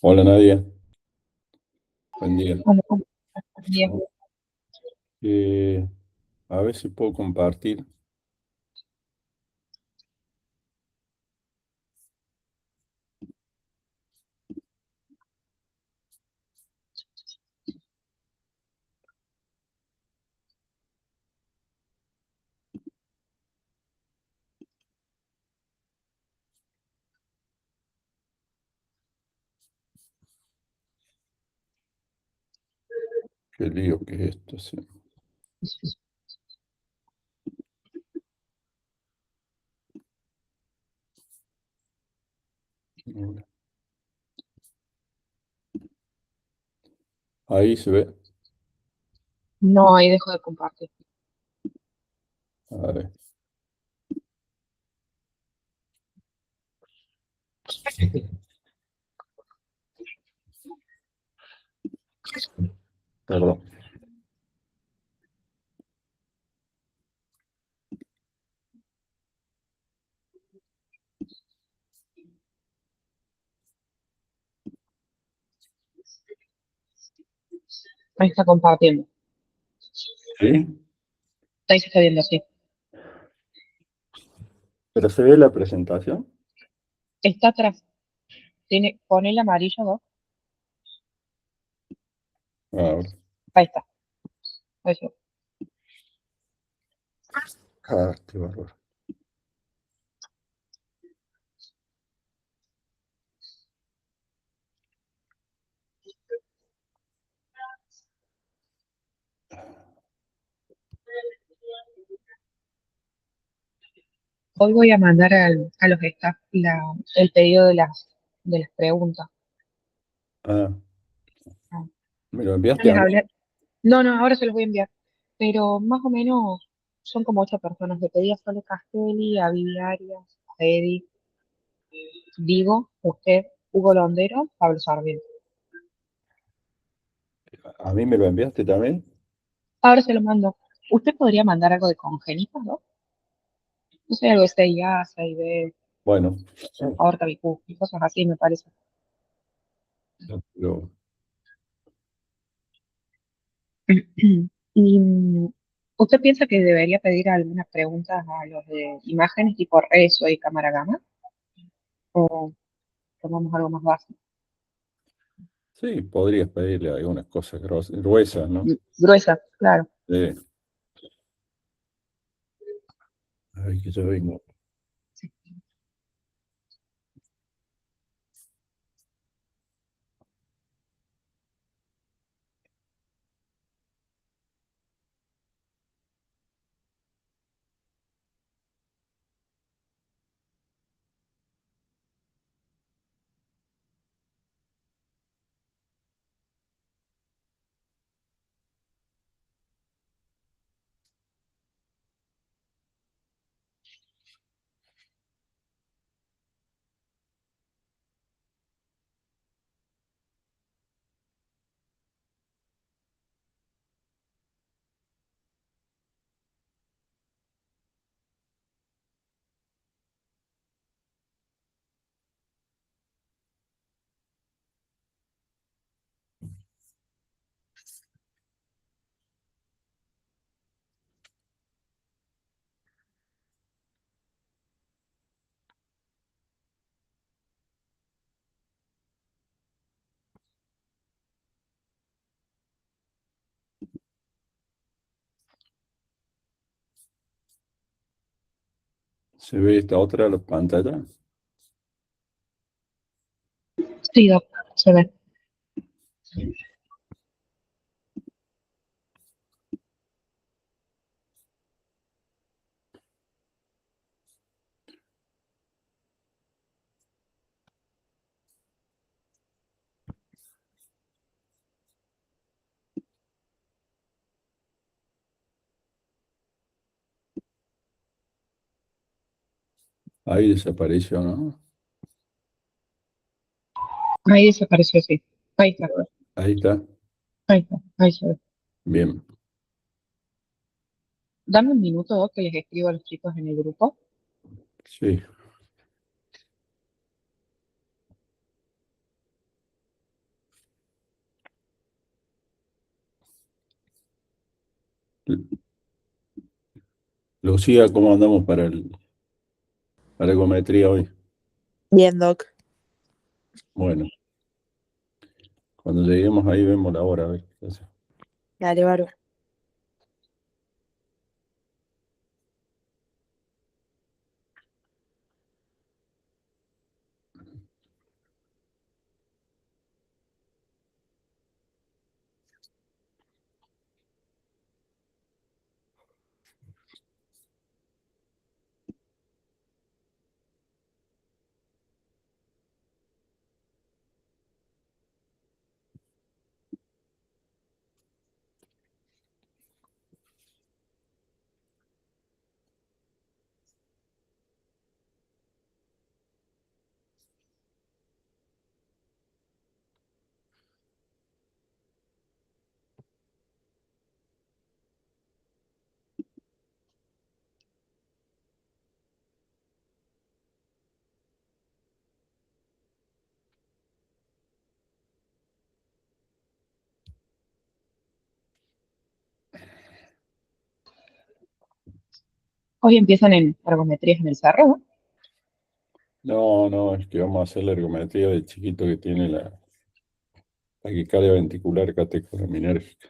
Hola Nadia, buen día. Hola, bien. Eh, a ver si puedo compartir. Qué lío que es esto. Sí. Ahí se ve. No, ahí dejo de compartir. A ver. Perdón. Ahí está compartiendo. ¿Sí? Ahí se está viendo, sí. ¿Pero se ve la presentación? Está atrás. Pone el amarillo, ¿no? Ahora. Ahí está. Ahí está. Qué bárbaro. Hoy voy a mandar a los staff el pedido de las preguntas. Ah, Ah, ¿me lo ya enviaste les a mí? hablé. No, no, ahora se los voy a enviar. Pero más o menos son como 8 personas. Le pedí a Sole Castelli, a Vivi Arias, a Eddie, Diego, usted, Hugo Londero, Pablo Sarmiento. ¿A mí me lo enviaste también? Ahora se lo mando. ¿Usted podría mandar algo de congénitos, no? No sé, algo de CIA, CIB, Bueno, aorta y cosas así, me parece. pero- Y, ¿usted piensa que debería pedir algunas preguntas a los de imágenes tipo rezo y cámara gamma? ¿O tomamos algo más básico? sí, podrías pedirle algunas cosas gruesas, ¿no? Gruesa, claro. Ay, que yo vengo. ¿Se ve esta otra la pantalla? Sí, doc, se ve. Ahí desapareció, ¿no? Ahí desapareció, sí. Ahí está, Ahí está. ahí está, ahí se ve. Bien. Dame un minuto, doc, que les escribo a los chicos en el grupo. Sí. Lucía, ¿cómo andamos para econometría hoy? Bien, Doc. Bueno, cuando lleguemos ahí vemos la hora, a ver qué hace. Dale, bárbaro. Hoy empiezan en ergometrías en el cerro, ¿no? No, no, es que vamos a hacer la ergometría de chiquito que tiene la taquicardia ventricular catecolinérgica.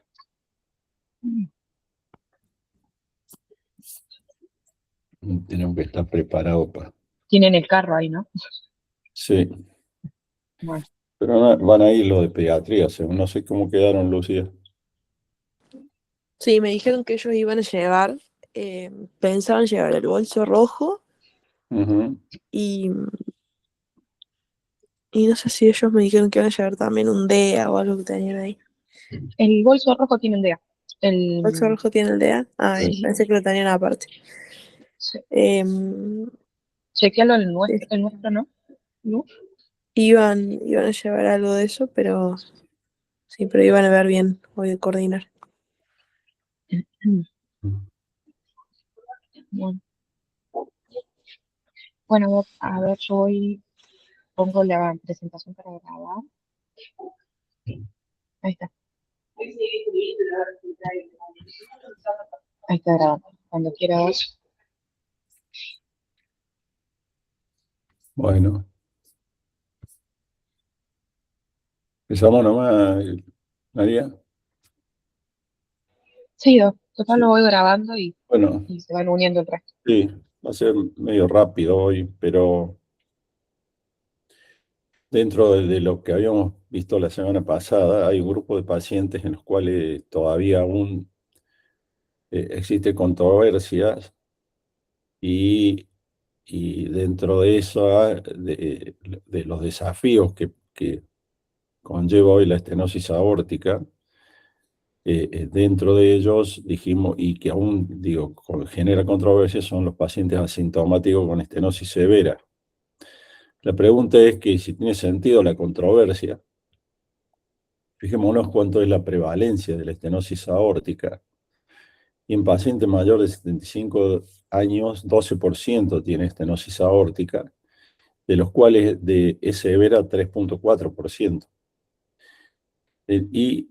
Tenemos que estar preparados para... Tienen el carro ahí, ¿no? Sí, Bueno, pero van a ir los de pediatría, según no sé cómo quedaron, Lucía. Sí, me dijeron que ellos iban a llevar, pensaban llevar el bolso rojo Ujú. y, y no sé si ellos me dijeron que iban a llevar también un DEA o algo que tenían ahí. el bolso rojo tiene un DEA. ¿El bolso El, rojo tiene el DEA? Ah, bien, sí, pensé que lo tenían aparte. sí. Em, Chequealo sí, el nuestro, ¿no? ¿No? iban a llevar algo de eso, pero sí, pero iban a ver bien, voy a coordinar. Bueno, bueno, a ver, yo hoy pongo la presentación para grabar. Ahí está. Ahí está grabando. Cuando quieras. Bueno, empezamos nomás, María. Sí, total lo Sí. voy grabando Bueno, y se van uniendo el resto. sí, va a ser medio rápido hoy, pero dentro de lo que habíamos visto la semana pasada, hay un grupo de pacientes en los cuales todavía aún existe controversias y, y dentro de eso, de los desafíos que conlleva hoy la estenosis aórtica, dentro de ellos dijimos, y que aún digo, genera controversia, son los pacientes asintomáticos con estenosis severa. La pregunta es que si tiene sentido la controversia. Fijémonos cuánto es la prevalencia de la estenosis aórtica. Y en pacientes mayores de 75 años, 12% tiene estenosis aórtica, de los cuales es severa 3,4%. Y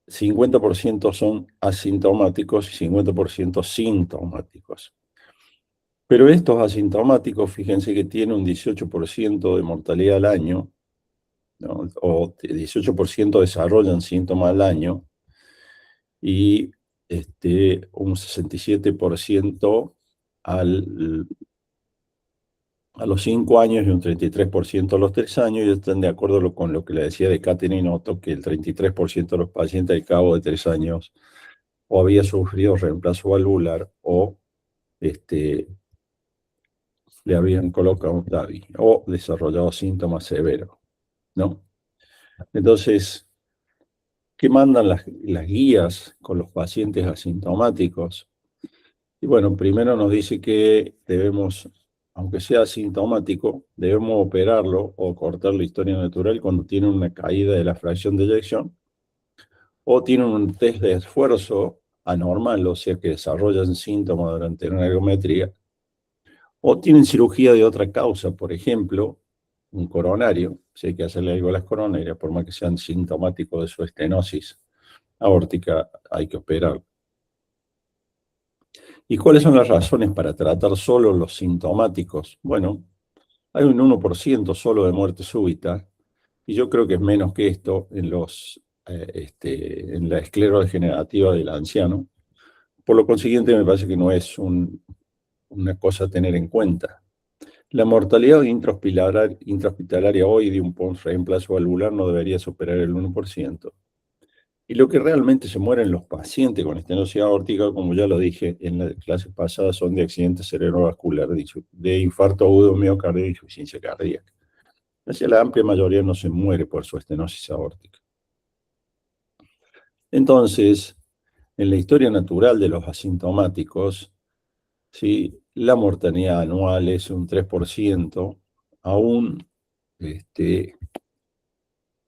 50% son asintomáticos y 50% sintomáticos. Pero estos asintomáticos, fíjense que tienen un 18% de mortalidad al año, ¿no? O 18% desarrollan síntomas al año, y un 67% al, a los 5 años y un 33% a los 3 años, y están de acuerdo con lo que le decía de Catherine y Otto, que el 33% de los pacientes al cabo de 3 años o había sufrido reemplazo valvular o le habían colocado un TAVI o desarrollado síntomas severos, ¿no? Entonces, ¿qué mandan las guías con los pacientes asintomáticos? Y bueno, primero nos dice que debemos, aunque sea asintomático, debemos operarlo o cortar la historia natural cuando tiene una caída de la fracción de eyección o tienen un test de esfuerzo anormal, o sea que desarrollan síntomas durante una ergometría, o tienen cirugía de otra causa, por ejemplo, un coronario, si hay que hacerle algo a las coronarias, por más que sean sintomáticos de su estenosis aórtica, hay que operar. ¿Y cuáles son las razones para tratar solo los sintomáticos? Bueno, hay un 1% solo de muerte súbita, y yo creo que es menos que esto en la esclerodegenerativa del anciano. Por lo consiguiente, me parece que no es una cosa a tener en cuenta. La mortalidad intrahospitalaria hoy de un reemplazo valvular no debería superar el 1%. Y lo que realmente se mueren los pacientes con estenosis aórtica, como ya lo dije en la clase pasada, son de accidente cerebrovascular, de infarto agudo miocardio y insuficiencia cardíaca. Hacia la amplia mayoría no se muere por su estenosis aórtica. Entonces, en la historia natural de los asintomáticos, ¿sí?, la mortalidad anual es un 3%, aún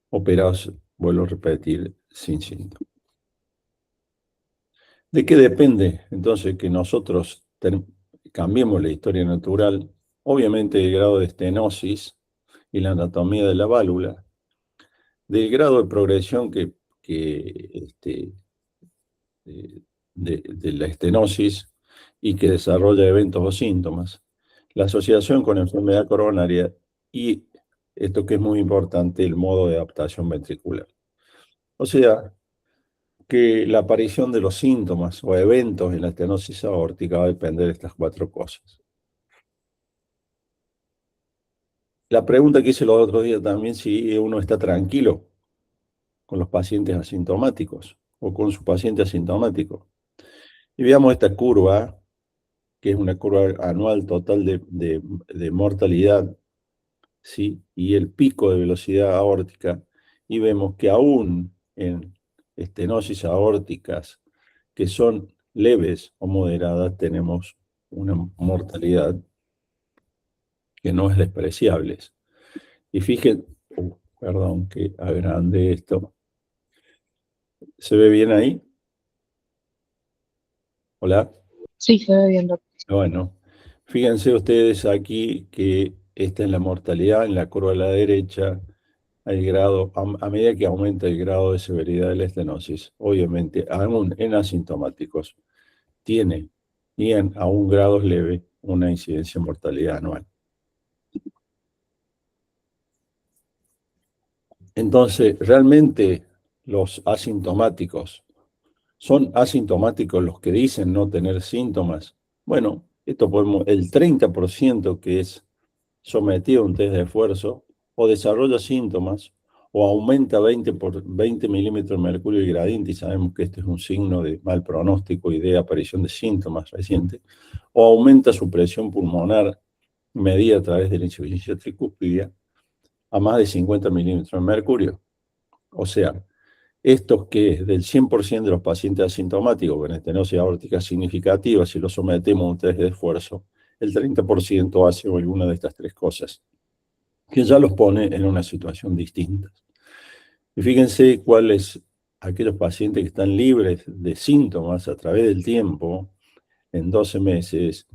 operados, vuelvo a repetir, sin síntomas. ¿De qué depende entonces que nosotros cambiemos la historia natural? Obviamente el grado de estenosis y la anatomía de la válvula, del grado de progresión de la estenosis y que desarrolla eventos o síntomas, la asociación con enfermedad coronaria y, esto que es muy importante, el modo de adaptación ventricular. O sea, que la aparición de los síntomas o eventos en la estenosis aórtica va a depender de estas 4 cosas. La pregunta que hice los otros días también, si uno está tranquilo con los pacientes asintomáticos o con su paciente asintomático. Y veamos esta curva, que es una curva anual total de mortalidad, ¿sí?, y el pico de velocidad aórtica, y vemos que aún en estenosis aórticas que son leves o moderadas, tenemos una mortalidad que no es despreciable. Y fíjense, perdón que agrande esto. ¿Se ve bien ahí? ¿Hola? Sí, se ve bien, doctor. Bueno, fíjense ustedes aquí que esta es la mortalidad en la curva a la derecha, el grado, a medida que aumenta el grado de severidad de la estenosis, obviamente, aún en asintomáticos, tiene, y a un grado leve, una incidencia de mortalidad anual. Entonces, realmente los asintomáticos, ¿son asintomáticos los que dicen no tener síntomas? Bueno, el 30% que es sometido a un test de esfuerzo, o desarrolla síntomas, o aumenta 20 milímetros de mercurio y gradiente, y sabemos que este es un signo de mal pronóstico y de aparición de síntomas recientes, o aumenta su presión pulmonar medida a través de la insuficiencia tricúspide a más de 50 milímetros de mercurio. O sea, estos que del 100% de los pacientes asintomáticos con estenosis aórtica significativa, si los sometemos a un test de esfuerzo, el 30% hace alguna de estas 3 cosas, que ya los pone en una situación distinta. Y fíjense cuáles aquellos pacientes que están libres de síntomas a través del tiempo, en 12 meses,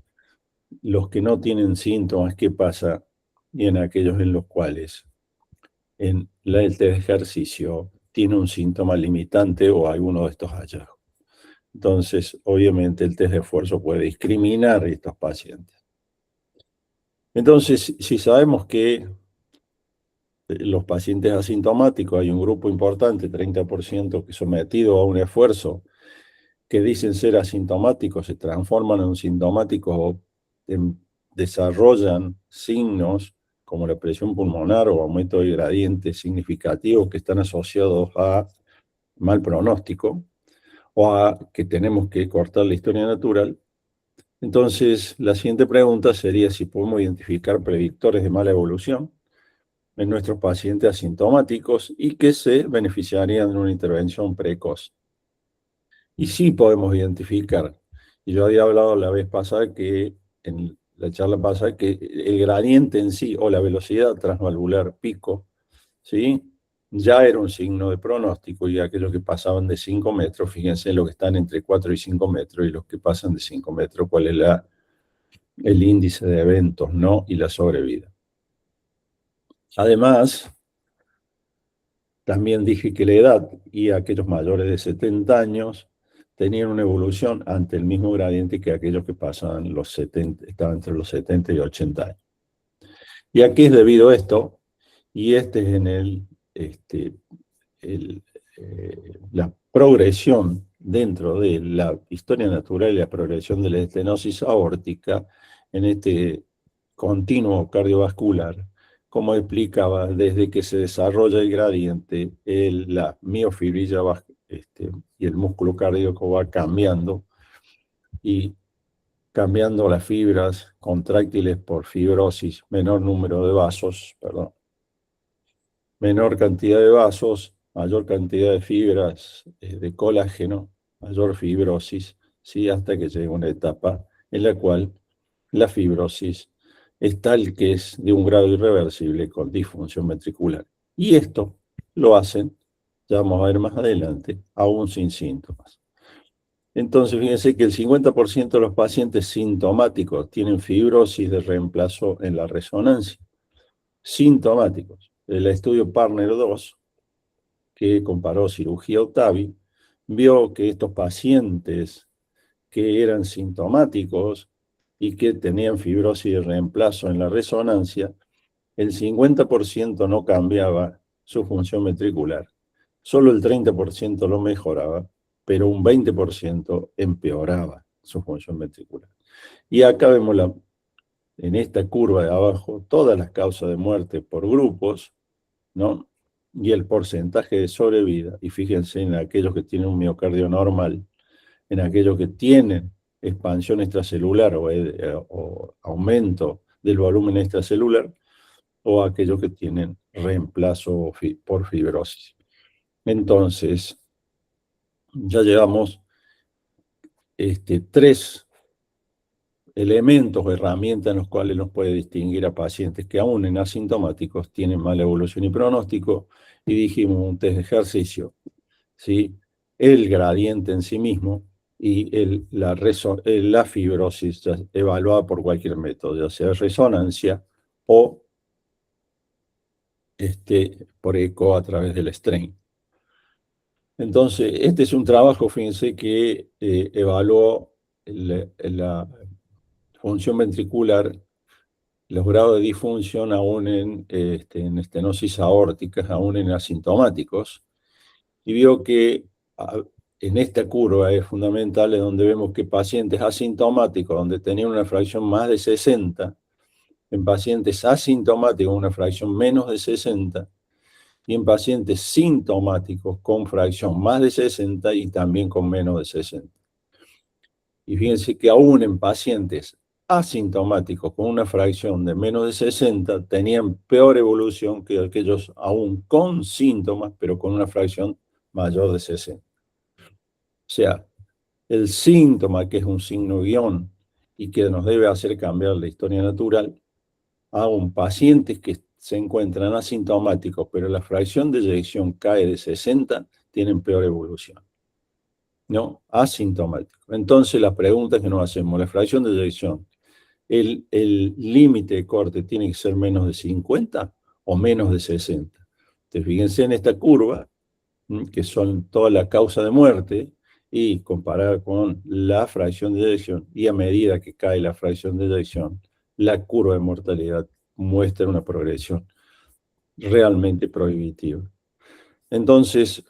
los que no tienen síntomas, qué pasa, y en aquellos en los cuales el test de ejercicio tiene un síntoma limitante o alguno de estos hallazgos. Entonces, obviamente, el test de esfuerzo puede discriminar a estos pacientes. Entonces, si sabemos que los pacientes asintomáticos, hay un grupo importante, 30%, que sometido a un esfuerzo, que dicen ser asintomáticos, se transforman en sintomáticos o desarrollan signos como la presión pulmonar o aumento de gradiente significativo que están asociados a mal pronóstico o a que tenemos que cortar la historia natural. Entonces, la siguiente pregunta sería si podemos identificar predictores de mala evolución en nuestros pacientes asintomáticos y que se beneficiarían de una intervención precoz. Y sí podemos identificar. Y yo había hablado la vez pasada en la charla pasada, que el gradiente en sí o la velocidad transvalvular pico, ¿sí?, ya era un signo de pronóstico, y aquellos que pasaban de 5 metros, fíjense los que están entre 4 y 5 metros, y los que pasan de 5 metros, cuál es el índice de eventos, ¿no?, y la sobrevida. Además, también dije que la edad y aquellos mayores de 70 años tenían una evolución ante el mismo gradiente que aquellos que pasaban los 70, estaban entre los 70 y 80 años. ¿Y a qué es debido esto? Y este es en la progresión dentro de la historia natural y la progresión de la estenosis aórtica en este continuo cardiovascular, como explicaba, desde que se desarrolla el gradiente, la miofibrilla y el músculo cardíaco va cambiando y cambiando las fibras contráctiles por fibrosis, menor número de vasos, perdón, menor cantidad de vasos, mayor cantidad de fibras de colágeno, mayor fibrosis, ¿sí? Hasta que llega una etapa en la cual la fibrosis es tal que es de un grado irreversible con disfunción ventricular. Y esto lo hacen, ya vamos a ver más adelante, aún sin síntomas. Entonces, fíjense que el 50% de los pacientes sintomáticos tienen fibrosis de reemplazo en la resonancia. Sintomáticos. El estudio Partner 2, que comparó cirugía OTAVI, vio que estos pacientes que eran sintomáticos y que tenían fibrosis de reemplazo en la resonancia, el 50% no cambiaba su función ventricular. Solo el 30% lo mejoraba, pero un 20% empeoraba su función ventricular. Y acá vemos en esta curva de abajo todas las causas de muerte por grupos, ¿no? Y el porcentaje de sobrevida. Y fíjense en aquellos que tienen un miocardio normal, en aquellos que tienen expansión extracelular o aumento del volumen extracelular, o aquellos que tienen reemplazo por fibrosis. Entonces, ya llevamos tres elementos o herramientas en los cuales nos puede distinguir a pacientes que aún en asintomáticos tienen mala evolución y pronóstico, y dijimos un test de ejercicio, ¿sí? El gradiente en sí mismo y la fibrosis evaluada por cualquier método, ya sea resonancia o por eco a través del strain. Entonces, este es un trabajo, fíjense, que evaluó la función ventricular, los grados de disfunción aún en estenosis aórticas, aún en asintomáticos, y vio que en esta curva es fundamental, es donde vemos que pacientes asintomáticos, donde tenían una fracción más de 60, en pacientes asintomáticos una fracción menos de 60, y en pacientes sintomáticos con fracción más de 60 y también con menos de 60. Y fíjense que aún en pacientes asintomáticos con una fracción de menos de 60 tenían peor evolución que aquellos aún con síntomas, pero con una fracción mayor de 60. O sea, el síntoma, que es un signo guión y que nos debe hacer cambiar la historia natural, aún pacientes que se encuentran asintomáticos, pero la fracción de eyección cae de 60, tienen peor evolución, ¿no? Asintomático. Entonces, la pregunta que nos hacemos, la fracción de eyección, ¿el límite de corte tiene que ser menos de 50 o menos de 60? Entonces, fíjense en esta curva, que son toda la causa de muerte, y comparar con la fracción de eyección, y a medida que cae la fracción de eyección, la curva de mortalidad muestra una progresión realmente prohibitiva. Entonces,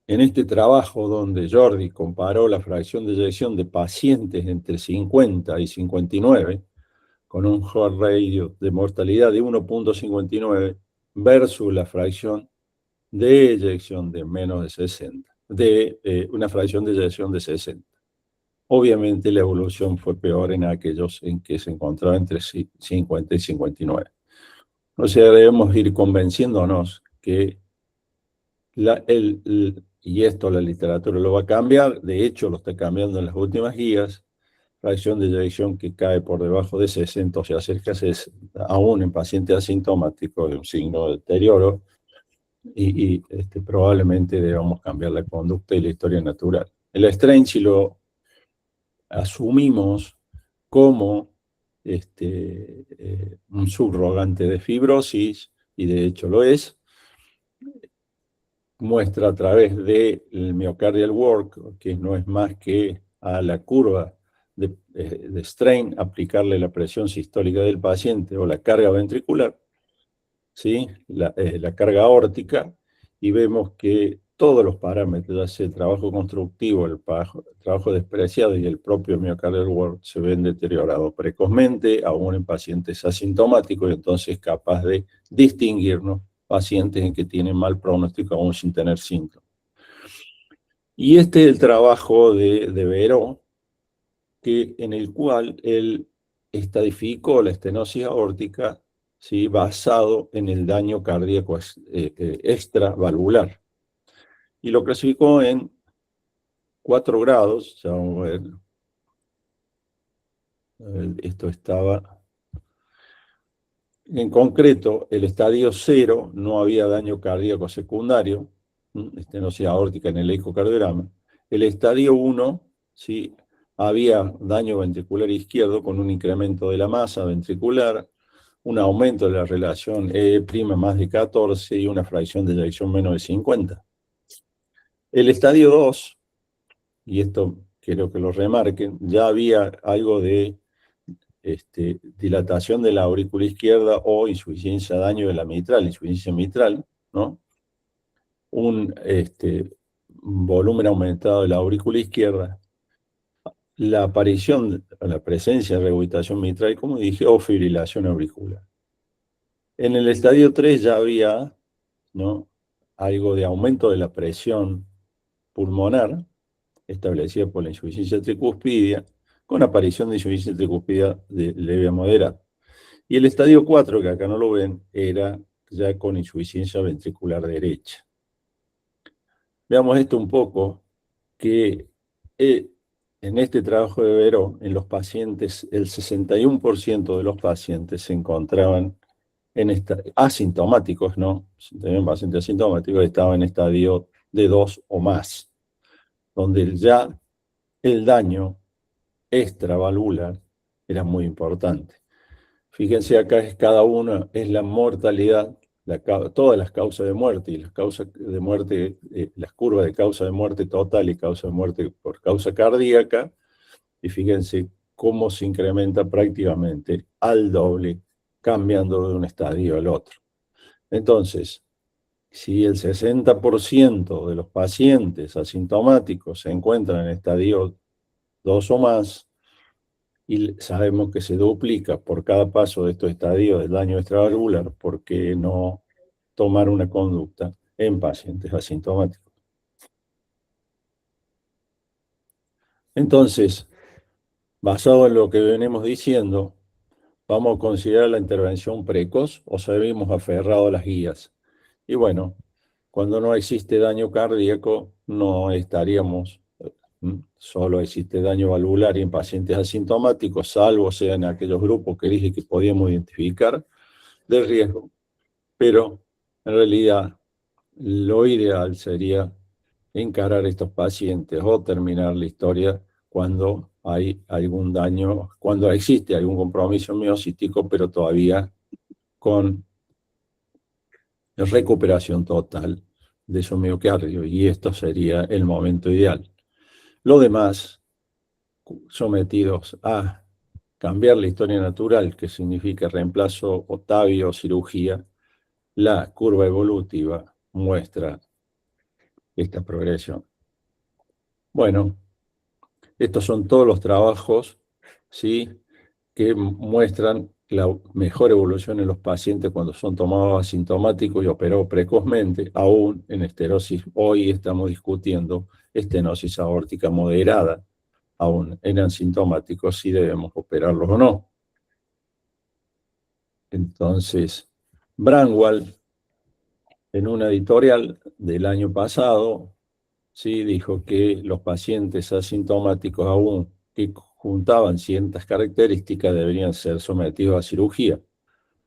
en este trabajo donde Jordi comparó la fracción de eyección de pacientes entre 50 y 59, con un hazard ratio de mortalidad de 1.59 versus la fracción de eyección de menos de 60, de una fracción de eyección de 60. Obviamente la evolución fue peor en aquellos en que se encontraba entre 50 y 59. O sea, debemos ir convenciéndonos que y esto la literatura lo va a cambiar, de hecho lo está cambiando en las últimas guías, fracción de eyección que cae por debajo de 60, o sea, cerca de 60, aún en pacientes asintomáticos, de un signo de deterioro, y probablemente debamos cambiar la conducta y la historia natural. El strain, si lo asumimos como un subrogante de fibrosis, y de hecho lo es, muestra a través del myocardial work, que no es más que a la curva de strain, aplicarle la presión sistólica del paciente o la carga ventricular, ¿sí? La carga aórtica, y vemos que todos los parámetros, ya sea el trabajo constructivo, el trabajo despreciado y el propio myocardial work, se ven deteriorados precozmente, aún en pacientes asintomáticos, y entonces capaz de distinguirnos pacientes en que tienen mal pronóstico aún sin tener síntomas. Y este es el trabajo de Veró, en el cual él estadificó la estenosis aórtica, ¿sí?, basado en el daño cardíaco extravalvular. Y lo clasificó en 4 grados, ya vamos a ver. Esto estaba... En concreto, el estadio 0 no había daño cardíaco secundario, estenosis aórtica en el ecocardiograma. El estadio 1, ¿sí?, había daño ventricular izquierdo con un incremento de la masa ventricular, un aumento de la relación E' más de 14 y una fracción de eyección menos de 50. El estadio 2, y esto quiero que lo remarquen, ya había algo de dilatación de la aurícula izquierda o insuficiencia, daño de la mitral, insuficiencia mitral, ¿no? Un volumen aumentado de la aurícula izquierda, la aparición, la presencia de regurgitación mitral, como dije, o fibrilación auricular. En el estadio 3 ya había, ¿no?, algo de aumento de la presión pulmonar, establecida por la insuficiencia tricuspidia, con aparición de insuficiencia tricuspidia de leve a moderada. Y el estadio 4, que acá no lo ven, era ya con insuficiencia ventricular derecha. Veamos esto un poco, que en este trabajo de Veró, en los pacientes, el 61% de los pacientes se encontraban asintomáticos, ¿no? Tenían pacientes asintomáticos, estaban en estadio de 2 o más, donde ya el daño extravalvular era muy importante. Fíjense acá, cada uno es la mortalidad, todas las causas de muerte, y las causas de muerte, las curvas de causa de muerte total y causa de muerte por causa cardíaca, y fíjense cómo se incrementa prácticamente al doble, cambiando de un estadio al otro. Entonces, si el 60% de los pacientes asintomáticos se encuentran en estadio 2 o más, y sabemos que se duplica por cada paso de estos estadios del daño extravalvular, ¿por qué no tomar una conducta en pacientes asintomáticos? Entonces, basado en lo que venimos diciendo, vamos a considerar la intervención precoz o seguimos aferrados a las guías. Y bueno, cuando no existe daño cardíaco, no estaríamos... Solo existe daño valvular y en pacientes asintomáticos, salvo sea en aquellos grupos que dije que podíamos identificar de riesgo. Pero en realidad lo ideal sería encarar estos pacientes o terminar la historia cuando hay algún daño, cuando existe algún compromiso miocítico, pero todavía con recuperación total de su miocardio, y esto sería el momento ideal. Lo demás, sometidos a cambiar la historia natural, que significa reemplazo Otavio o cirugía, la curva evolutiva muestra esta progresión. Bueno, estos son todos los trabajos, ¿sí?, que muestran la mejor evolución en los pacientes cuando son tomados asintomáticos y operados precozmente, aún en esterosis. Hoy estamos discutiendo estenosis aórtica moderada, aún en asintomáticos, si debemos operarlos o no. Entonces, Braunwald, en una editorial del año pasado, sí, dijo que los pacientes asintomáticos aún que juntaban ciertas características deberían ser sometidos a cirugía.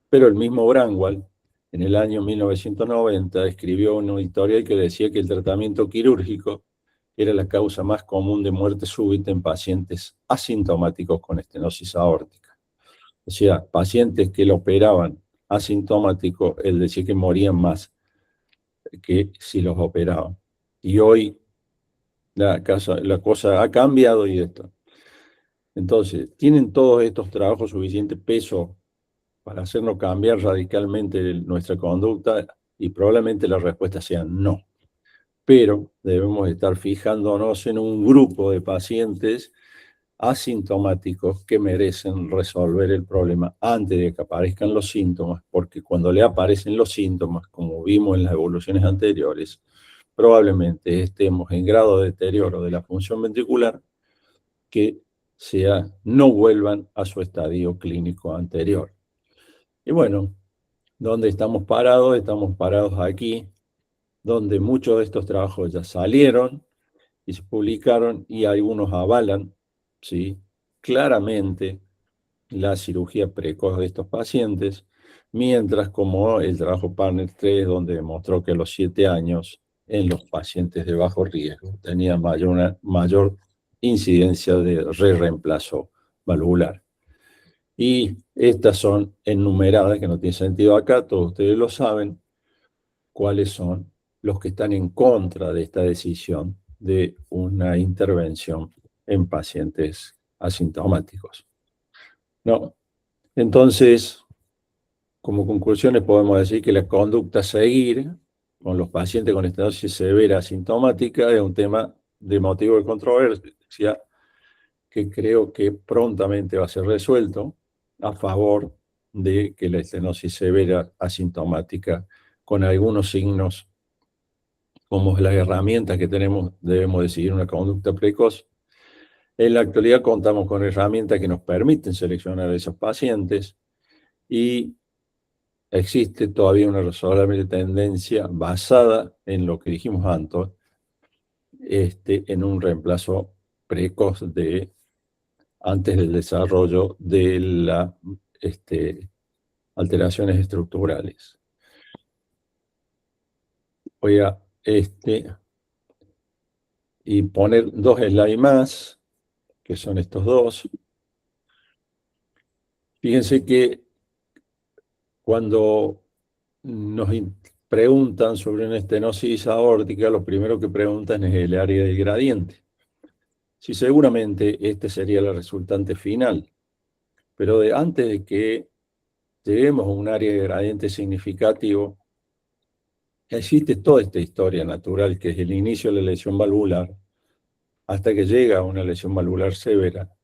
Pero el mismo Braunwald, en el año 1990, escribió una editorial que decía que el tratamiento quirúrgico era la causa más común de muerte súbita en pacientes asintomáticos con estenosis aórtica. O sea, pacientes que lo operaban asintomático, él decía que morían más que si los operaban. Y hoy la cosa ha cambiado y esto. Entonces, ¿tienen todos estos trabajos suficiente peso para hacernos cambiar radicalmente nuestra conducta? Y probablemente la respuesta sea no. Pero debemos estar fijándonos en un grupo de pacientes asintomáticos que merecen resolver el problema antes de que aparezcan los síntomas, porque cuando le aparecen los síntomas, como vimos en las evoluciones anteriores, probablemente estemos en grado de deterioro de la función ventricular que no vuelvan a su estadio clínico anterior. Y bueno, ¿dónde estamos parados? Estamos parados aquí, donde muchos de estos trabajos ya salieron y se publicaron y algunos avalan, ¿sí?, claramente la cirugía precoz de estos pacientes, mientras como el trabajo Partner 3, donde demostró que a los 7 años en los pacientes de bajo riesgo tenía una mayor incidencia de reemplazo valvular. Y estas son enumeradas, que no tiene sentido acá, todos ustedes lo saben, cuáles son los que están en contra de esta decisión de una intervención en pacientes asintomáticos. ¿No? Entonces, como conclusiones podemos decir que la conducta a seguir con los pacientes con estenosis severa asintomática es un tema de motivo de controversia que creo que prontamente va a ser resuelto a favor de que la estenosis severa asintomática con algunos signos como las herramientas que tenemos, debemos decidir una conducta precoz. En la actualidad contamos con herramientas que nos permiten seleccionar a esos pacientes y existe todavía una razonable tendencia basada en lo que dijimos antes, en un reemplazo precoz antes del desarrollo de las alteraciones estructurales. Voy a y poner 2 slides más, que son estos dos. Fíjense que cuando nos preguntan sobre una estenosis aórtica, lo primero que preguntan es el área del gradiente. Sí, seguramente este sería el resultante final, pero antes de que lleguemos a un área de gradiente significativo, existe toda esta historia natural, que es el inicio de la lesión valvular, hasta que llega a una lesión valvular severa,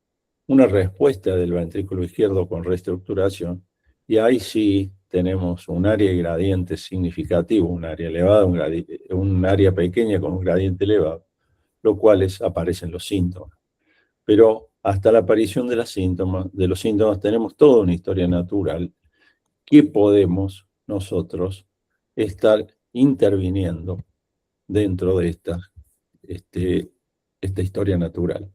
una respuesta del ventrículo izquierdo con reestructuración, y ahí sí tenemos un área de gradiente significativo, un área elevada, un área pequeña con un gradiente elevado, lo cual aparecen los síntomas. Pero hasta la aparición de los síntomas tenemos toda una historia natural que podemos nosotros estar interviniendo dentro de esta historia natural.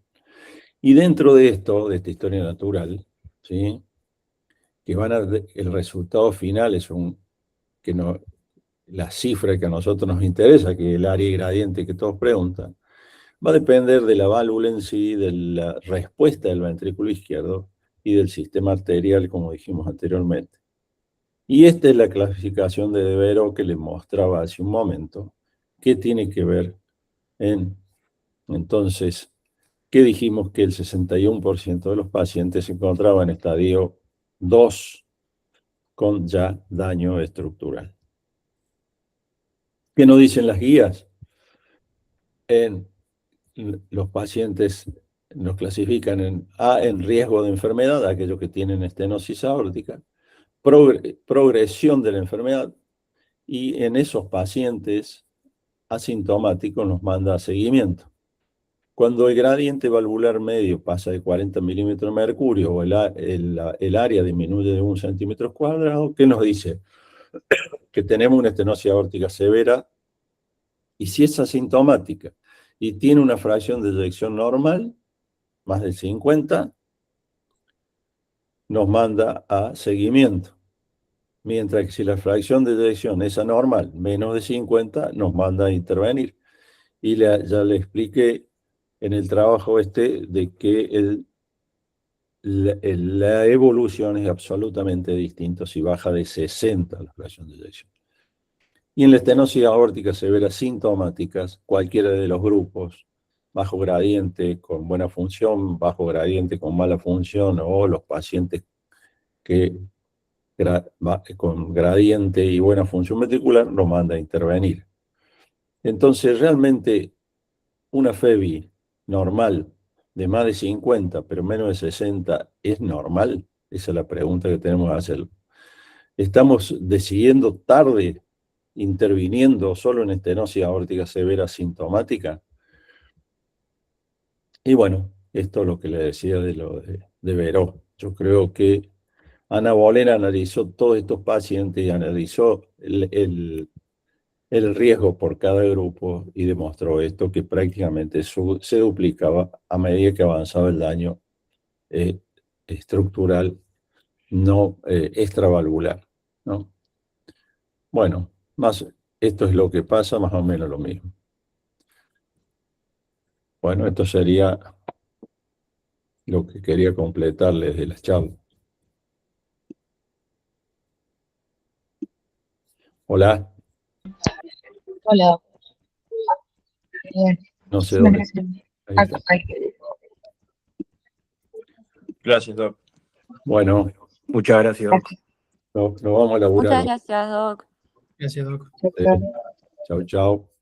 Y dentro de esta historia natural, ¿sí?, que el resultado final es la cifra que a nosotros nos interesa, que es el área gradiente que todos preguntan, va a depender de la válvula en sí, de la respuesta del ventrículo izquierdo y del sistema arterial, como dijimos anteriormente. Y esta es la clasificación de Devereux que les mostraba hace un momento, que tiene que ver entonces, ¿qué dijimos? Que el 61% de los pacientes se encontraban en estadio 2 con ya daño estructural. ¿Qué nos dicen las guías? Los pacientes nos clasifican en A, en riesgo de enfermedad, aquellos que tienen estenosis aórtica, progresión de la enfermedad, y en esos pacientes asintomáticos nos manda seguimiento. Cuando el gradiente valvular medio pasa de 40 milímetros de mercurio o el área disminuye de 1 centímetro cuadrado, ¿qué nos dice? Que tenemos una estenosis aórtica severa, y si es asintomática y tiene una fracción de eyección normal, más del 50, nos manda a seguimiento. Mientras que si la fracción de eyección es anormal, menos de 50, nos manda a intervenir. Y ya le expliqué en el trabajo de que la evolución es absolutamente distinta si baja de 60 la fracción de eyección. Y en la estenosis aórtica severa sintomáticas, cualquiera de los grupos, bajo gradiente con buena función, bajo gradiente con mala función, o los pacientes que con gradiente y buena función ventricular, nos manda a intervenir. Entonces, realmente, una FEBI normal de más de 50, pero menos de 60, ¿es normal? Esa es la pregunta que tenemos que hacer. Estamos decidiendo tarde, interviniendo solo en estenosis aórtica severa sintomática. Y bueno, esto es lo que le decía de lo de Veró. Yo creo que Ana Bolena analizó todos estos pacientes y analizó el riesgo por cada grupo y demostró esto, que prácticamente se duplicaba a medida que avanzaba el daño estructural no extravalvular, ¿no? Bueno, esto es lo que pasa, más o menos lo mismo. Bueno, esto sería lo que quería completarles de las charlas. Hola, Hola. Bien. no sé Muchísimas dónde. gracias. Ahí está. Gracias, Doc. Bueno, Muchas gracias, Doc. Gracias. nos vamos a laburar. Muchas gracias, Doc. Gracias, Doc. Chao, chao. Chau, chau.